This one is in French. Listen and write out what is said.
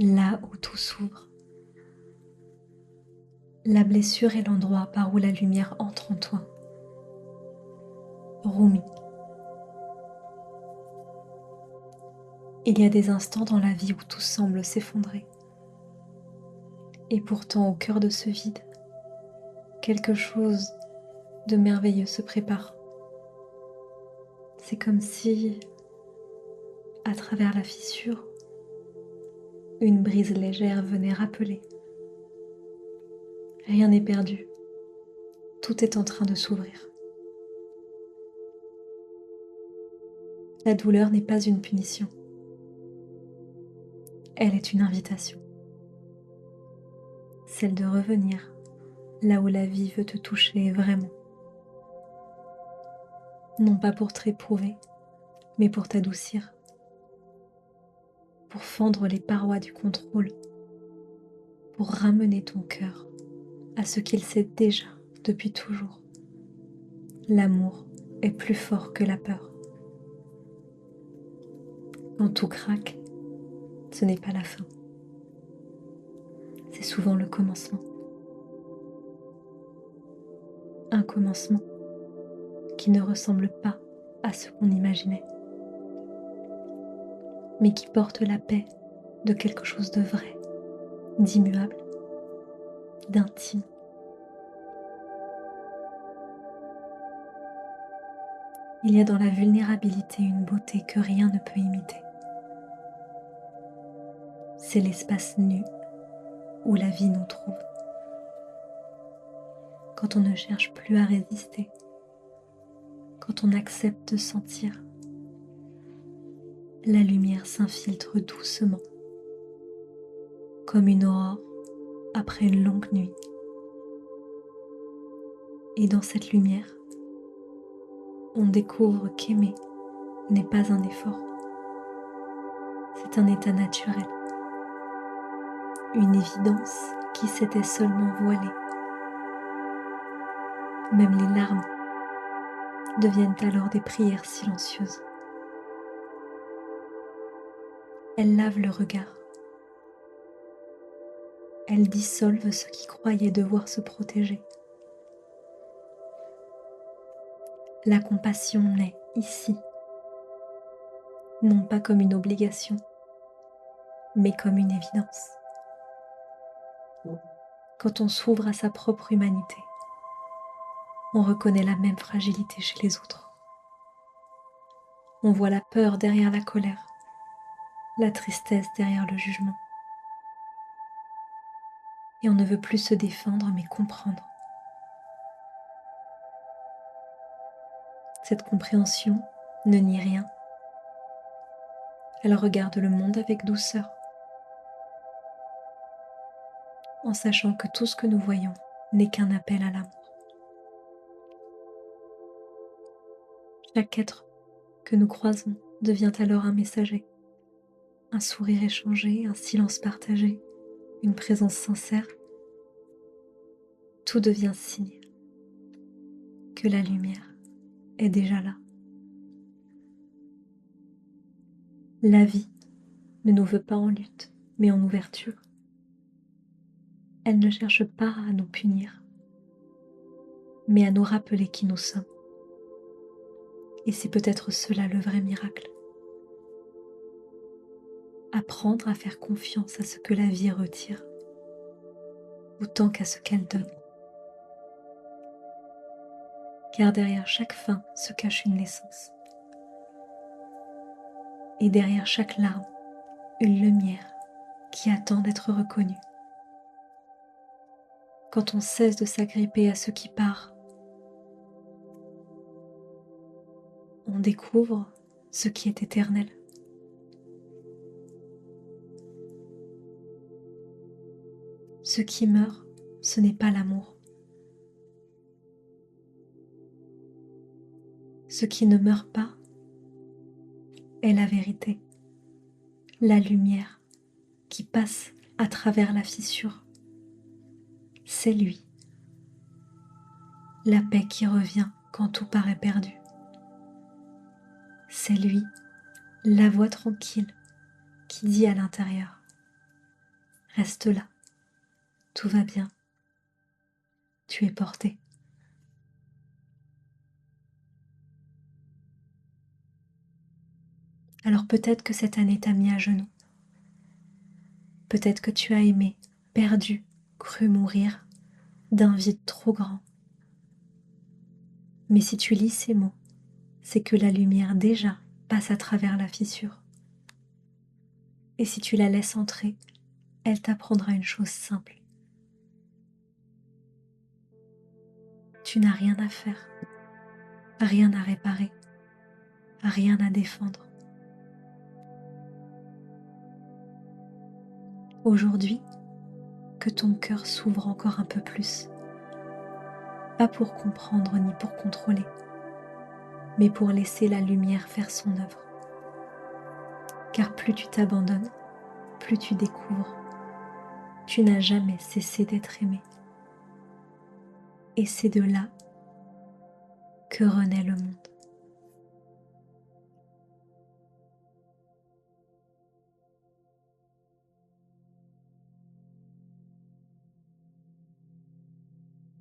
là où tout s'ouvre. La blessure est l'endroit par où la lumière entre en toi. Rumi. Il y a des instants dans la vie où tout semble s'effondrer. Et pourtant, au cœur de ce vide, quelque chose de merveilleux se prépare. C'est comme si, à travers la fissure, une brise légère venait rappeler. Rien n'est perdu, tout est en train de s'ouvrir. La douleur n'est pas une punition, elle est une invitation. Celle de revenir là où la vie veut te toucher vraiment. Non pas pour te réprouver, mais pour t'adoucir, pour fendre les parois du contrôle, pour ramener ton cœur à ce qu'il sait déjà depuis toujours. L'amour est plus fort que la peur. Quand tout craque, ce n'est pas la fin. C'est souvent le commencement. Un commencement qui ne ressemble pas à ce qu'on imaginait, mais qui porte la paix de quelque chose de vrai, d'immuable, d'intime. Il y a dans la vulnérabilité une beauté que rien ne peut imiter. C'est l'espace nu où la vie nous trouve. Quand on ne cherche plus à résister, quand on accepte de sentir, la lumière s'infiltre doucement, comme une aurore après une longue nuit. Et dans cette lumière, on découvre qu'aimer n'est pas un effort, c'est un état naturel, une évidence qui s'était seulement voilée. Même les larmes deviennent alors des prières silencieuses. Elles lavent le regard. Elles dissolvent ceux qui croyaient devoir se protéger. La compassion naît ici, non pas comme une obligation, mais comme une évidence. Quand on s'ouvre à sa propre humanité, on reconnaît la même fragilité chez les autres. On voit la peur derrière la colère, la tristesse derrière le jugement. Et on ne veut plus se défendre mais comprendre. Cette compréhension ne nie rien. Elle regarde le monde avec douceur, en sachant que tout ce que nous voyons n'est qu'un appel à l'amour. Chaque être que nous croisons devient alors un messager, un sourire échangé, un silence partagé, une présence sincère. Tout devient signe que la lumière est déjà là. La vie ne nous veut pas en lutte, mais en ouverture. Elle ne cherche pas à nous punir, mais à nous rappeler qui nous sommes. Et c'est peut-être cela le vrai miracle. Apprendre à faire confiance à ce que la vie retire, autant qu'à ce qu'elle donne. Car derrière chaque fin se cache une naissance. Et derrière chaque larme, une lumière qui attend d'être reconnue. Quand on cesse de s'agripper à ce qui part, on découvre ce qui est éternel. Ce qui meurt, ce n'est pas l'amour. Ce qui ne meurt pas est la vérité, la lumière qui passe à travers la fissure. C'est lui, la paix qui revient quand tout paraît perdu. C'est lui, la voix tranquille qui dit à l'intérieur: Reste là, tout va bien, tu es porté. Alors peut-être que cette année t'a mis à genoux. Peut-être que tu as aimé, perdu, cru mourir d'un vide trop grand. Mais si tu lis ces mots, c'est que la lumière déjà passe à travers la fissure. Et si tu la laisses entrer, elle t'apprendra une chose simple. Tu n'as rien à faire, rien à réparer, rien à défendre. Aujourd'hui, que ton cœur s'ouvre encore un peu plus, pas pour comprendre ni pour contrôler, mais pour laisser la lumière faire son œuvre. Car plus tu t'abandonnes, plus tu découvres. Tu n'as jamais cessé d'être aimé. Et c'est de là que renaît le monde.